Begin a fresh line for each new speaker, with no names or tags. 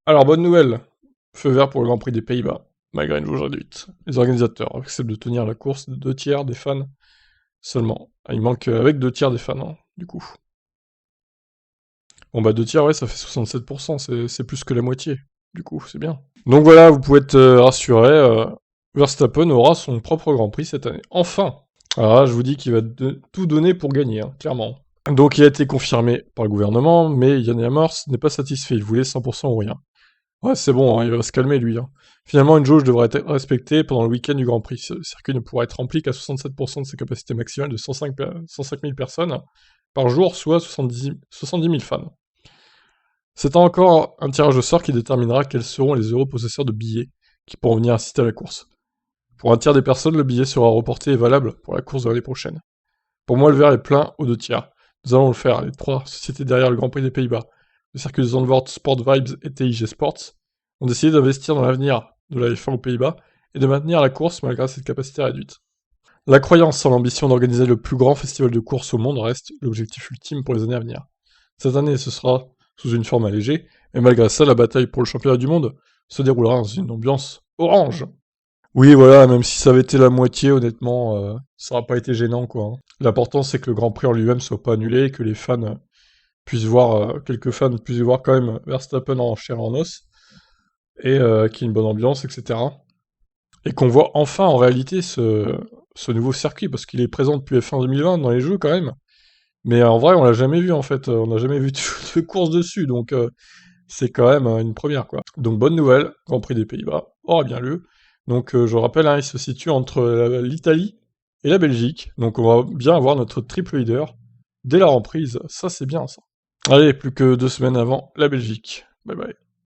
Alors, bonne nouvelle, feu vert pour le Grand Prix des Pays-Bas, malgré une jauge réduite. Les organisateurs acceptent de tenir la course de 2 tiers des fans seulement. Ah, il manque avec 2 tiers des fans, hein, du coup. Bon bah 2 tiers, ouais, ça fait 67%, c'est plus que la moitié, du coup, c'est bien. Donc voilà, vous pouvez être rassurés, Verstappen aura son propre Grand Prix cette année. Enfin! Alors là, je vous dis qu'il va tout donner pour gagner, hein, clairement. Donc il a été confirmé par le gouvernement, mais Yann Amors n'est pas satisfait, il voulait 100% ou rien. Ouais, c'est bon, hein, il va se calmer lui, hein. Finalement, une jauge devrait être respectée pendant le week-end du Grand Prix. Ce circuit ne pourra être rempli qu'à 67% de sa capacité maximale de 105 000 personnes par jour, soit 70 000 fans. C'est encore un tirage au sort qui déterminera quels seront les heureux possesseurs de billets qui pourront venir assister à la course. Pour un tiers des personnes, le billet sera reporté et valable pour la course de l'année prochaine. Pour moi, le verre est plein aux 2 tiers. Nous allons le faire, les 3 sociétés derrière le Grand Prix des Pays-Bas, le circuit de Zandvoort Sport Vibes et TIG Sports, ont décidé d'investir dans l'avenir de la F1 aux Pays-Bas et de maintenir la course malgré cette capacité réduite. La croyance en l'ambition d'organiser le plus grand festival de course au monde reste l'objectif ultime pour les années à venir. Cette année, ce sera sous une forme allégée, mais malgré ça, la bataille pour le championnat du monde se déroulera dans une ambiance orange. Oui, voilà, même si ça avait été la moitié, honnêtement, ça n'aurait pas été gênant, quoi, hein. L'important, c'est que le Grand Prix en lui-même soit pas annulé, et que les fans puissent voir, quelques fans puissent voir quand même Verstappen en chair et en os, et qu'il y ait une bonne ambiance, etc. Et qu'on voit enfin en réalité ce nouveau circuit, parce qu'il est présent depuis fin 2020 dans les jeux quand même. Mais en vrai, on l'a jamais vu en fait, on n'a jamais vu de course dessus, donc c'est quand même une première quoi. Donc bonne nouvelle, Grand Prix des Pays-Bas aura bien lieu. Donc je rappelle, hein, il se situe entre l'Italie et la Belgique, donc on va bien avoir notre triple leader dès la reprise, ça c'est bien ça. Allez, plus que 2 semaines avant la Belgique. Bye bye.